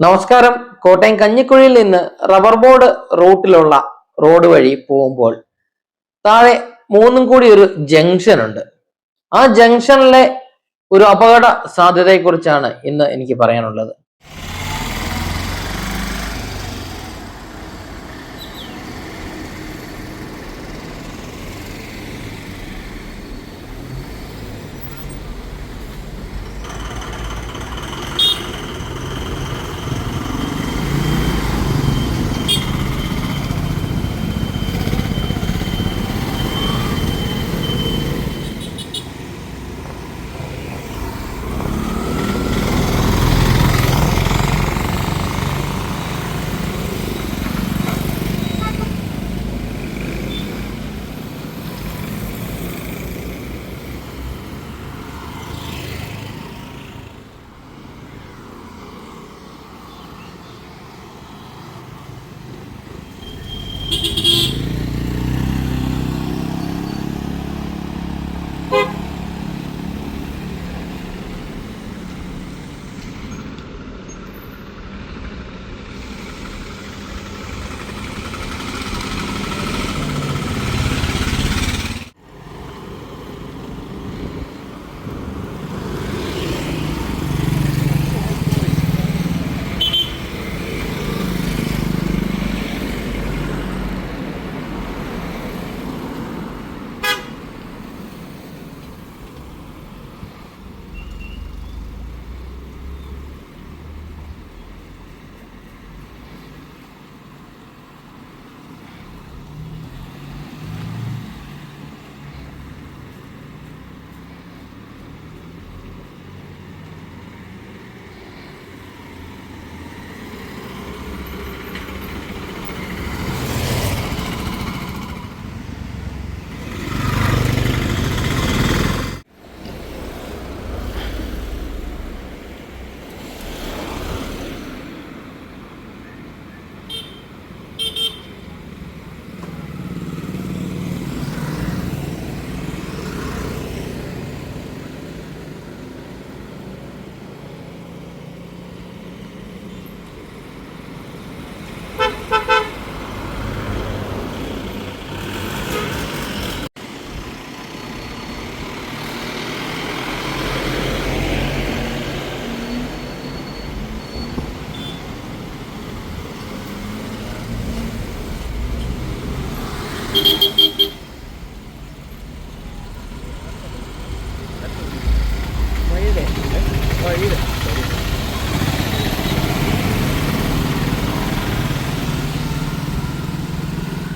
നമസ്കാരം. കോട്ടയം കഞ്ഞിക്കുഴിയിൽ നിന്ന് rubber board റൂട്ടിലുള്ള road വഴി പോകുമ്പോൾ താഴെ മൂന്നും കൂടി ഒരു ജംഗ്ഷൻ ഉണ്ട്. ആ ജംഗ്ഷനിലെ ഒരു അപകട സാധ്യതയെക്കുറിച്ചാണ് ഇന്ന് എനിക്ക് പറയാനുള്ളത്.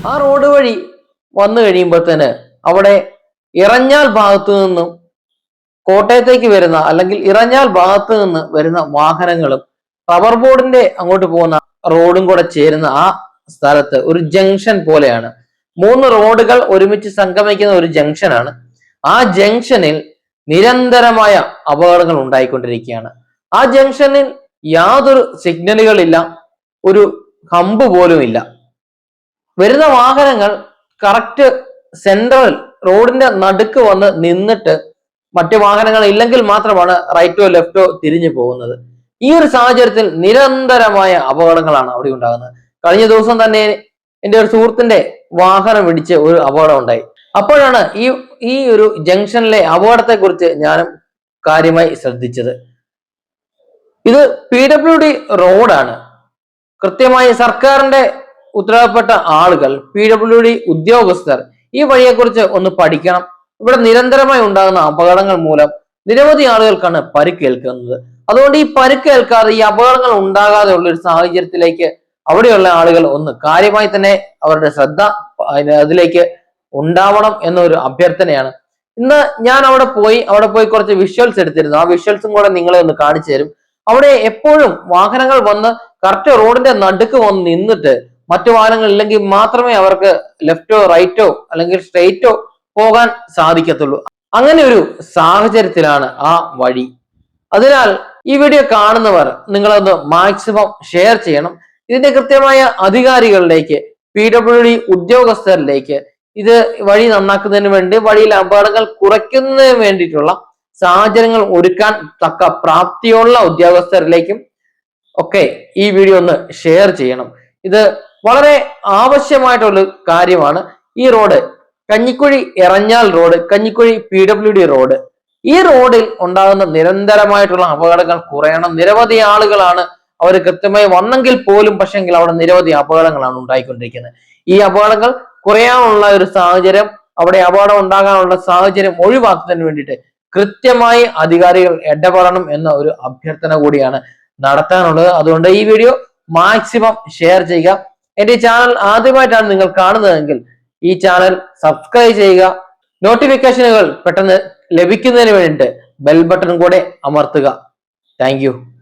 ആ റോഡ് വഴി വന്നു കഴിയുമ്പോൾ തന്നെ അവിടെ ഇറഞ്ഞാൽ ഭാഗത്തു നിന്നും കോട്ടയത്തേക്ക് വരുന്ന അല്ലെങ്കിൽ ഇറഞ്ഞാൽ ഭാഗത്തു നിന്ന് വരുന്ന വാഹനങ്ങളും റബ്ബർ ബോർഡിന്റെ അങ്ങോട്ട് പോകുന്ന റോഡും കൂടെ ചേരുന്ന ആ സ്ഥലത്ത് ഒരു ജംഗ്ഷൻ പോലെയാണ്. മൂന്ന് റോഡുകൾ ഒരുമിച്ച് സംഗമിക്കുന്ന ഒരു ജംഗ്ഷനാണ്. ആ ജംഗ്ഷനിൽ നിരന്തരമായ അപകടങ്ങൾ ഉണ്ടായിക്കൊണ്ടിരിക്കുകയാണ്. ആ ജംഗ്ഷനിൽ യാതൊരു സിഗ്നലുകളില്ല, ഒരു ഹമ്പ് പോലും ഇല്ല. വരുന്ന വാഹനങ്ങൾ കറക്റ്റ് സെൻട്രൽ റോഡിന്റെ നടുക്ക് വന്ന് നിന്നിട്ട് മറ്റു വാഹനങ്ങൾ ഇല്ലെങ്കിൽ മാത്രമാണ് റൈറ്റോ ലെഫ്റ്റോ തിരിഞ്ഞു പോകുന്നത്. ഈ ഒരു സാഹചര്യത്തിൽ നിരന്തരമായ അപകടങ്ങളാണ് അവിടെ ഉണ്ടാകുന്നത്. കഴിഞ്ഞ ദിവസം തന്നെ എൻ്റെ ഒരു സുഹൃത്തിന്റെ വാഹനം ഇടിച്ച് ഒരു അപകടം ഉണ്ടായി. അപ്പോഴാണ് ഈ ഒരു ജംഗ്ഷനിലെ അപകടത്തെ കുറിച്ച് ഞാനും കാര്യമായി ശ്രദ്ധിച്ചത്. ഇത് PWD റോഡാണ്. കൃത്യമായി സർക്കാരിന്റെ ഉത്തരവാദപ്പെട്ട ആളുകൾ, PWD ഉദ്യോഗസ്ഥർ ഈ വഴിയെക്കുറിച്ച് ഒന്ന് പഠിക്കണം. ഇവിടെ നിരന്തരമായി ഉണ്ടാകുന്ന അപകടങ്ങൾ മൂലം നിരവധി ആളുകൾക്കാണ് പരിക്കേൽക്കുന്നത്. അതുകൊണ്ട് ഈ പരിക്കേൽക്കാതെ, ഈ അപകടങ്ങൾ ഉണ്ടാകാതെ ഉള്ള ഒരു സാഹചര്യത്തിലേക്ക് അവിടെയുള്ള ആളുകൾ ഒന്ന് കാര്യമായി തന്നെ അവരുടെ ശ്രദ്ധ അതിലേക്ക് ഉണ്ടാവണം എന്നൊരു അഭ്യർത്ഥനയാണ്. ഇന്ന് ഞാൻ അവിടെ പോയി കുറച്ച് വിഷ്വൽസ് എടുത്തിരുന്നു. ആ വിഷ്വൽസും കൂടെ നിങ്ങളെ ഒന്ന് കാണിച്ചു തരും. അവിടെ എപ്പോഴും വാഹനങ്ങൾ വന്ന് കറക്റ്റ് റോഡിന്റെ നടുക്ക് വന്ന് നിന്നിട്ട് മറ്റു വാഹനങ്ങൾ ഇല്ലെങ്കിൽ മാത്രമേ അവർക്ക് ലെഫ്റ്റോ റൈറ്റോ അല്ലെങ്കിൽ സ്ട്രെയിറ്റോ പോകാൻ സാധിക്കത്തുള്ളൂ. അങ്ങനെ ഒരു സാഹചര്യത്തിലാണ് ആ വഴി. അതിനാൽ ഈ വീഡിയോ കാണുന്നവർ നിങ്ങളൊന്ന് മാക്സിമം ഷെയർ ചെയ്യണം. ഇതിന്റെ കൃത്യമായ അധികാരികളിലേക്ക്, PWD ഉദ്യോഗസ്ഥരിലേക്ക്, ഇത് വഴി നന്നാക്കുന്നതിന് വേണ്ടി, വഴിയിലെ അപകടങ്ങൾ കുറയ്ക്കുന്നതിന് വേണ്ടിയിട്ടുള്ള സാഹചര്യങ്ങൾ ഒരുക്കാൻ തക്ക പ്രാപ്തിയുള്ള ഉദ്യോഗസ്ഥരിലേക്കും ഒക്കെ ഈ വീഡിയോ ഒന്ന് ഷെയർ ചെയ്യണം. ഇത് വളരെ ആവശ്യമായിട്ടുള്ള കാര്യമാണ്. ഈ റോഡ് കഞ്ഞിക്കുഴി എറഞ്ഞാൽ റോഡ്, കഞ്ഞിക്കുഴി PWD റോഡ്, ഈ റോഡിൽ ഉണ്ടാകുന്ന നിരന്തരമായിട്ടുള്ള അപകടങ്ങൾ കുറയണം. നിരവധി ആളുകളാണ് അവർ കൃത്യമായി വന്നെങ്കിൽ പോലും പക്ഷെങ്കിൽ അവിടെ നിരവധി അപകടങ്ങളാണ് ഉണ്ടായിക്കൊണ്ടിരിക്കുന്നത്. ഈ അപകടങ്ങൾ കുറയാനുള്ള ഒരു സാഹചര്യം, അവിടെ അപകടം ഉണ്ടാകാനുള്ള സാഹചര്യം ഒഴിവാക്കുന്നതിന് വേണ്ടിയിട്ട് കൃത്യമായി അധികാരികൾ ഇടപെടണം എന്ന ഒരു അഭ്യർത്ഥന കൂടിയാണ് നടത്താനുള്ളത്. അതുകൊണ്ട് ഈ വീഡിയോ മാക്സിമം ഷെയർ ചെയ്യുക. എന്റെ ചാനൽ ആദ്യമായിട്ടാണ് നിങ്ങൾ കാണുന്നതെങ്കിൽ ഈ ചാനൽ സബ്സ്ക്രൈബ് ചെയ്യുക. നോട്ടിഫിക്കേഷനുകൾ പെട്ടെന്ന് ലഭിക്കുന്നതിന് വേണ്ടിയിട്ട് ബെൽ ബട്ടൺ കൂടെ അമർത്തുക. താങ്ക്